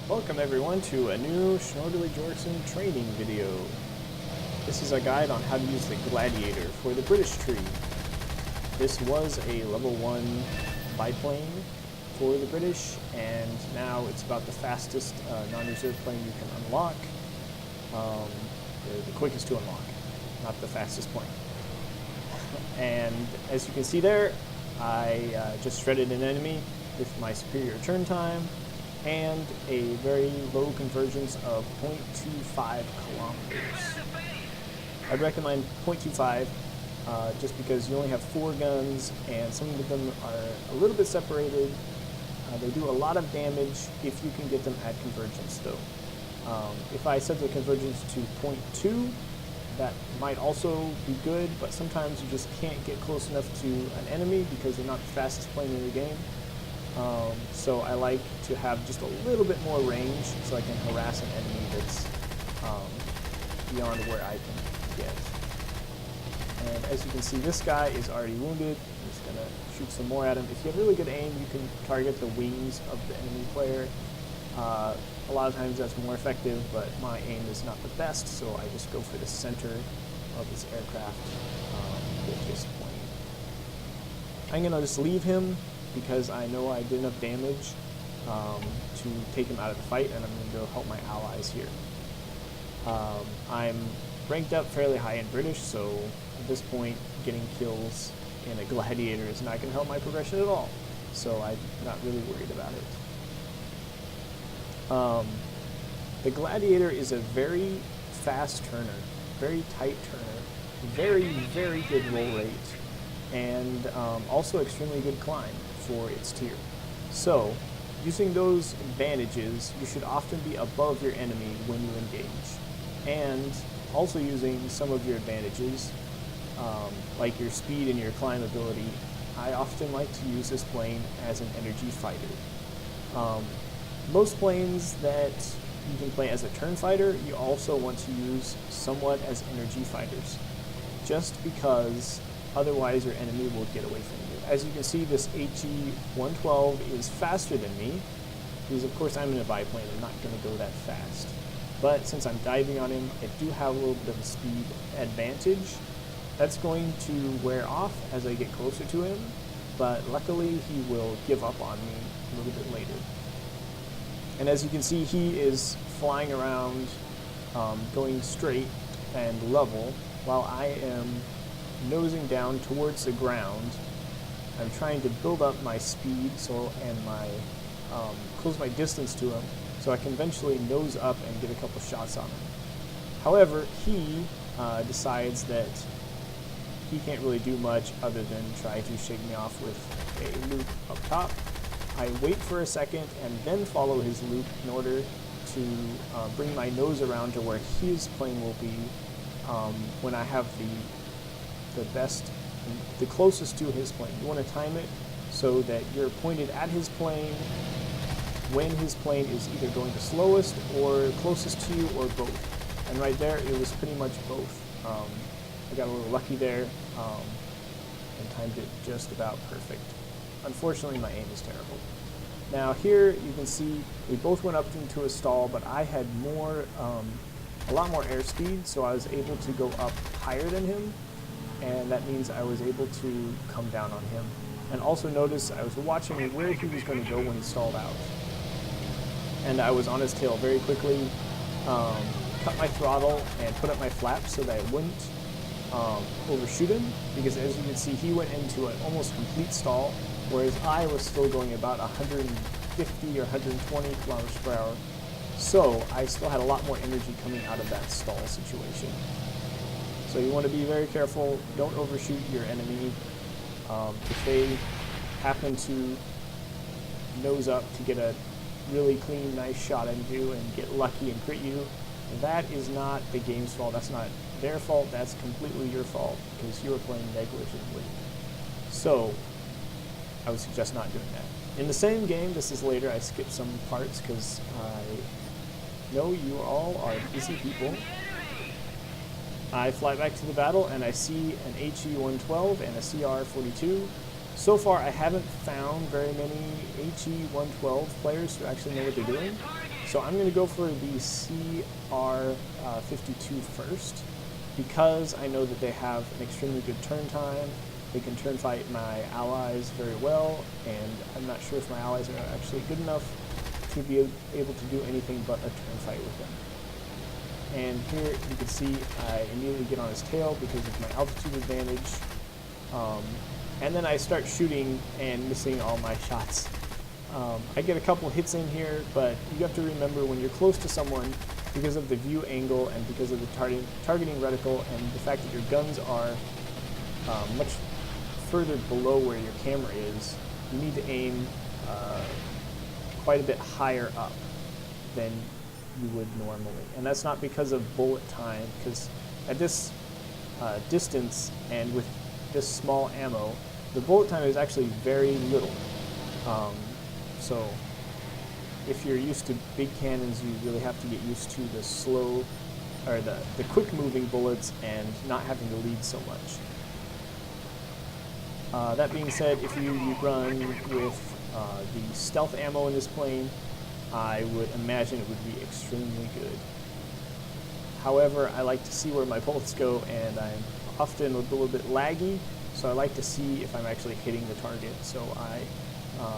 Welcome everyone to a new Schnorderly Jorkson training video. This is a guide on how to use the Gladiator for the British tree. This was a level 1 biplane for the British, and now it's about the fastest non-reserve plane you can unlock. The quickest to unlock, not the fastest plane. And as you can see there, I just shredded an enemy with my superior turn time and a very low convergence of 0.25 kilometers. I'd recommend 0.25 just because you only have 4 guns and some of them are a little bit separated. They do a lot of damage if you can get them at convergence though. If I set the convergence to 0.2, that might also be good, but sometimes you just can't get close enough to an enemy because they're not the fastest plane in the game. So I like to have just a little bit more range so I can harass an enemy that's beyond where I can get. And as you can see, this guy is already wounded. I'm just going to shoot some more at him. If you have really good aim, you can target the wings of the enemy player. A lot of times that's more effective, but my aim is not the best, so I just go for the center of his aircraft with this plane. I'm going to just leave him because I know I did enough damage to take him out of the fight, and I'm going to go help my allies here. I'm ranked up fairly high in British, so at this point getting kills in a Gladiator is not going to help my progression at all, so I'm not really worried about it. The Gladiator is a very fast turner, very tight turner, very, very good roll rate, and also extremely good climb for its tier. So, using those advantages, you should often be above your enemy when you engage. And also using some of your advantages, like your speed and your climb ability, I often like to use this plane as an energy fighter. Most planes that you can play as a turn fighter, you also want to use somewhat as energy fighters, just because otherwise your enemy will get away from you. As you can see, this HE-112 is faster than me, because of course I'm in a biplane, I'm not going to go that fast. But since I'm diving on him, I do have a little bit of a speed advantage. That's going to wear off as I get closer to him, but luckily he will give up on me a little bit later. And as you can see, he is flying around, going straight and level, while I am nosing down towards the ground. I'm trying to build up my speed and my close my distance to him so I can eventually nose up and get a couple shots on him. However, he decides that he can't really do much other than try to shake me off with a loop up top. I wait for a second and then follow his loop in order to bring my nose around to where his plane will be when I have the closest to his plane. You want to time it so that you're pointed at his plane when his plane is either going the slowest or closest to you, or both. And right there, it was pretty much both. I got a little lucky there and timed it just about perfect. Unfortunately, my aim is terrible. Now here you can see we both went up into a stall, but I had a lot more airspeed, so I was able to go up higher than him, and that means I was able to come down on him. And also notice I was watching where he was going to go when he stalled out. And I was on his tail very quickly, cut my throttle and put up my flaps so that I wouldn't overshoot him, because as you can see, he went into an almost complete stall, whereas I was still going about 150 or 120 kilometers per hour. So I still had a lot more energy coming out of that stall situation. So you want to be very careful. Don't overshoot your enemy. If they happen to nose up to get a really clean, nice shot at you and get lucky and crit you, that is not the game's fault. That's not their fault. That's completely your fault because you were playing negligently. So I would suggest not doing that. In the same game, this is later, I skipped some parts because I know you all are busy people. I fly back to the battle and I see an HE-112 and a CR-42. So far, I haven't found very many HE-112 players who actually know what they're doing. So I'm going to go for the CR-52 first, because I know that they have an extremely good turn time. They can turn fight my allies very well, and I'm not sure if my allies are actually good enough to be able to do anything but a turn fight with them. And here you can see I immediately get on his tail because of my altitude advantage. And then I start shooting and missing all my shots. I get a couple hits in here, but you have to remember when you're close to someone, because of the view angle and because of the targeting reticle and the fact that your guns are much further below where your camera is, you need to aim quite a bit higher up than you would normally. And that's not because of bullet time, because at this distance and with this small ammo, the bullet time is actually very little. So if you're used to big cannons, you really have to get used to the slow, or the quick moving bullets and not having to lead so much. That being said, if you run with the stealth ammo in this plane, I would imagine it would be extremely good. However, I like to see where my bullets go, and I'm often a little bit laggy, so I like to see if I'm actually hitting the target. So I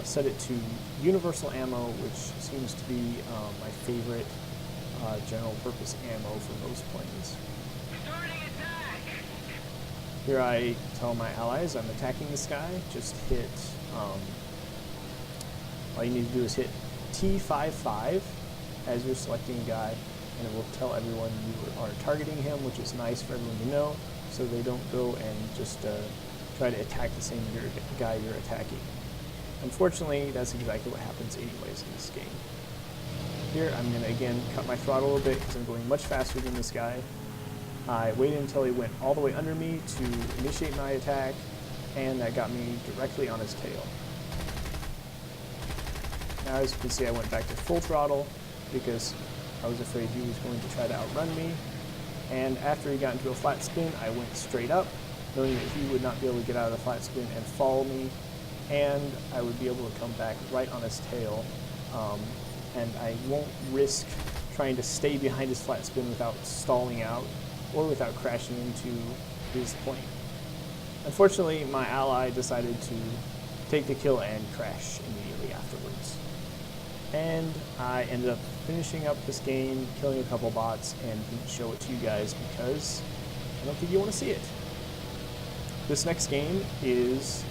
set it to universal ammo, which seems to be my favorite general purpose ammo for most planes. Here I tell my allies I'm attacking this guy. Just hit, all you need to do is hit T55 as you're selecting a guy, and it will tell everyone you are targeting him, which is nice for everyone to know, so they don't go and just try to attack the same guy you're attacking. Unfortunately, that's exactly what happens anyways in this game. Here, I'm going to again cut my throttle a little bit because I'm going much faster than this guy. I waited until he went all the way under me to initiate my attack, and that got me directly on his tail. Now, as you can see, I went back to full throttle because I was afraid he was going to try to outrun me. And after he got into a flat spin, I went straight up, knowing that he would not be able to get out of the flat spin and follow me, and I would be able to come back right on his tail. And I won't risk trying to stay behind his flat spin without stalling out or without crashing into his plane. Unfortunately, my ally decided to take the kill and crash immediately afterwards. And I ended up finishing up this game, killing a couple bots, and didn't show it to you guys because I don't think you want to see it. This next game is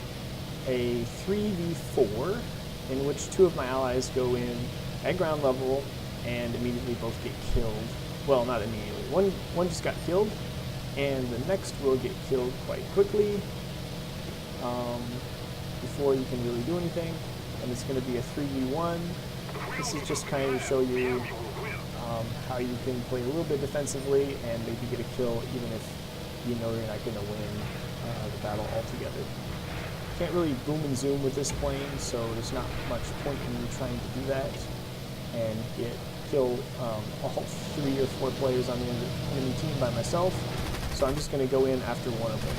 a 3v4 in which two of my allies go in at ground level and immediately both get killed. Well, not immediately. One just got killed, and the next will get killed quite quickly before you can really do anything. And it's going to be a 3v1. This is just kind of to show you how you can play a little bit defensively and maybe get a kill even if you know you're not going to win the battle altogether. Can't really boom and zoom with this plane, so there's not much point in me trying to do that and kill all 3 or 4 players on the enemy team by myself. So I'm just going to go in after one of them.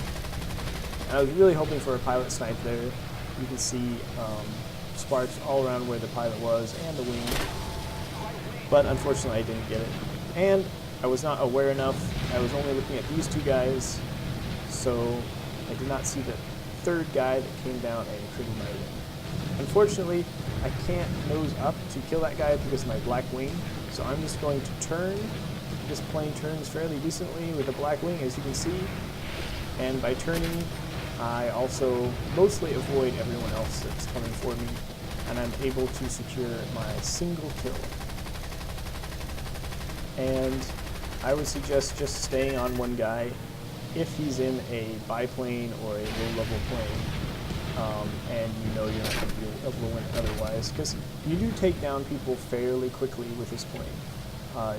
And I was really hoping for a pilot snipe there. You can see sparks all around where the pilot was and the wing, but unfortunately I didn't get it. And I was not aware enough. I was only looking at these two guys, so I did not see the third guy that came down and created my wing. Unfortunately, I can't nose up to kill that guy because of my black wing, so I'm just going to turn. This plane turns fairly decently with a black wing, as you can see, and by turning, I also mostly avoid everyone else that's coming for me, and I'm able to secure my single kill. And I would suggest just staying on one guy if he's in a biplane or a low-level plane, and you know you're not going to be able to win otherwise, because you do take down people fairly quickly with this plane,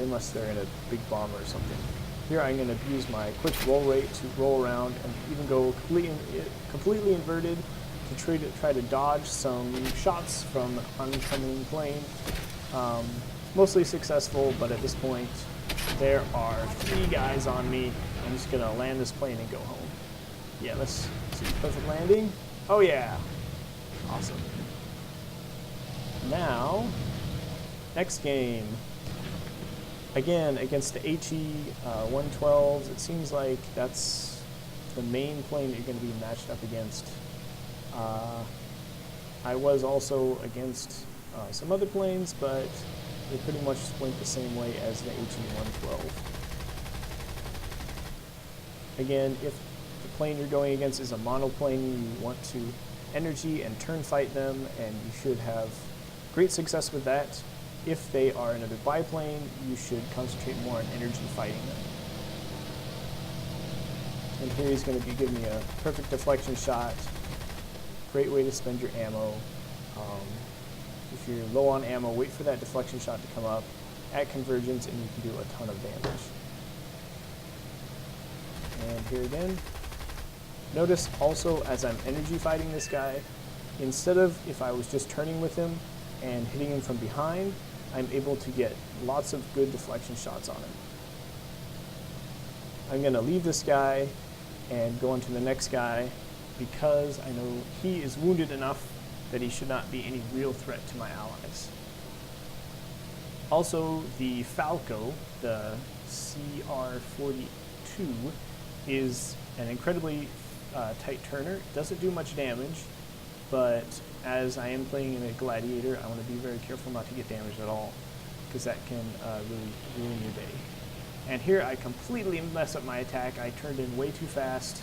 unless they're in a big bomber or something. Here I'm going to use my quick roll rate to roll around and even go completely inverted to try to dodge some shots from the oncoming plane. Mostly successful, but at this point there are 3 guys on me. I'm just going to land this plane and go home. Yeah, let's see. Perfect landing. Oh yeah. Awesome. Now, Next game. Again, against the HE 112s, it seems like that's the main plane that you're going to be matched up against. I was also against some other planes, but they pretty much went the same way as the HE 112. Again, if the plane you're going against is a monoplane, you want to energy and turn fight them, and you should have great success with that. If they are another biplane, you should concentrate more on energy fighting them. And here he's going to be giving me a perfect deflection shot. Great way to spend your ammo. If you're low on ammo, wait for that deflection shot to come up at convergence, and you can do a ton of damage. And here again. Notice also as I'm energy fighting this guy, instead of if I was just turning with him and hitting him from behind, I'm able to get lots of good deflection shots on him. I'm going to leave this guy and go on to the next guy because I know he is wounded enough that he should not be any real threat to my allies. Also, the Falco, the CR-42, is an incredibly tight turner. It doesn't do much damage, but as I am playing in a Gladiator, I want to be very careful not to get damaged at all, because that can really ruin your day. And here I completely mess up my attack. I turned in way too fast.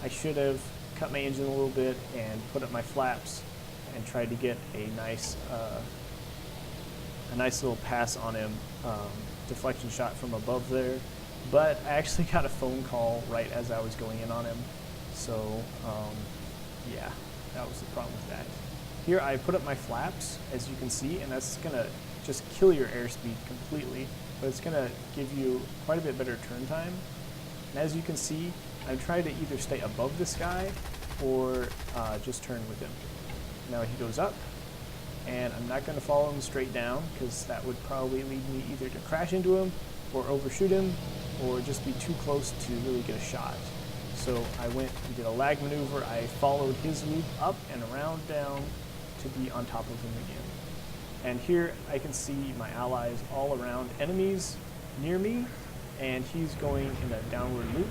I should have cut my engine a little bit and put up my flaps and tried to get a nice little pass on him, deflection shot from above there. But I actually got a phone call right as I was going in on him. So, yeah, that was the problem with that. Here I put up my flaps, as you can see, and that's going to just kill your airspeed completely, but it's going to give you quite a bit better turn time. And as you can see, I'm trying to either stay above this guy or just turn with him. Now he goes up, and I'm not going to follow him straight down, because that would probably lead me either to crash into him or overshoot him, or just be too close to really get a shot. So I went and did a lag maneuver. I followed his loop up and around down to be on top of him again. And here I can see my allies all around, enemies near me, and he's going in a downward loop.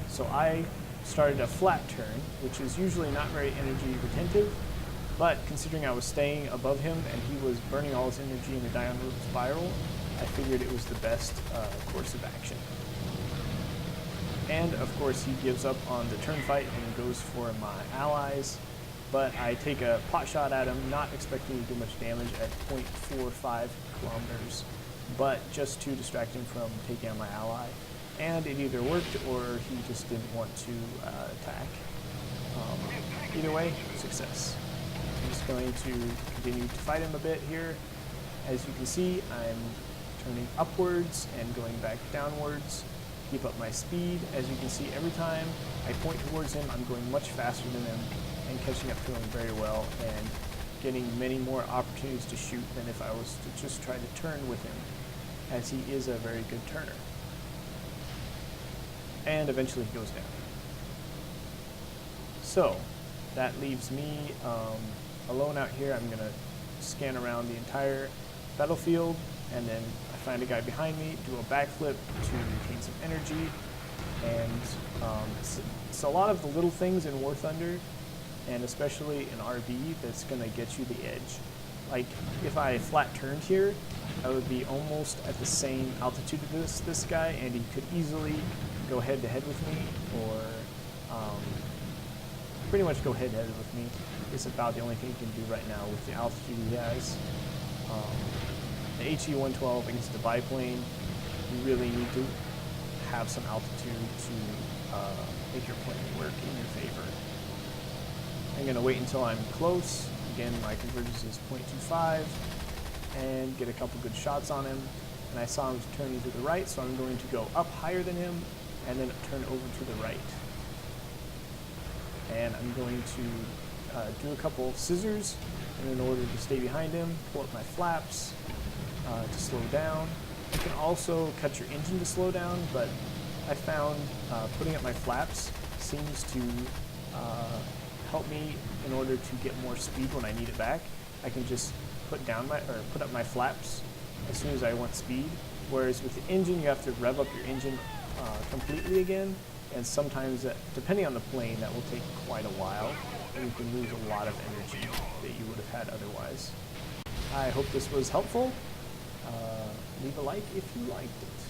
So I started a flat turn, which is usually not very energy retentive, but considering I was staying above him and he was burning all his energy in a downward spiral, I figured it was the best course of action. And of course he gives up on the turn fight and goes for my allies, but I take a pot shot at him, not expecting to do much damage at 0.45 kilometers, but just to distract him from taking out my ally. And it either worked or he just didn't want to attack. Either way, success. I'm just going to continue to fight him a bit here. As you can see, I'm turning upwards and going back downwards. Keep up my speed. As you can see, every time I point towards him, I'm going much faster than him and catching up to him very well and getting many more opportunities to shoot than if I was to just try to turn with him, as he is a very good turner. And eventually he goes down. So that leaves me alone out here. I'm going to scan around the entire battlefield, and then I find a guy behind me, do a backflip to retain some energy, and it's a lot of the little things in War Thunder, and especially in RB, that's going to get you the edge. Like, if I flat turned here, I would be almost at the same altitude as this guy, and he could easily go head-to-head with me, or pretty much go head-to-head with me. It's about the only thing he can do right now with the altitude he has. The HE-112 against the biplane, you really need to have some altitude to make your plane work in your favor. I'm going to wait until I'm close. Again, my convergence is 0.25, and get a couple good shots on him. And I saw him turning to the right, so I'm going to go up higher than him, and then turn over to the right. And I'm going to do a couple scissors, and in order to stay behind him, pull up my flaps to slow down. You can also cut your engine to slow down, but I found putting up my flaps seems to help me in order to get more speed when I need it back. I can just put up my flaps as soon as I want speed. Whereas with the engine, you have to rev up your engine completely again, and sometimes, depending on the plane, that will take quite a while, and you can lose a lot of energy that you would have had otherwise. I hope this was helpful. Leave a like if you liked it.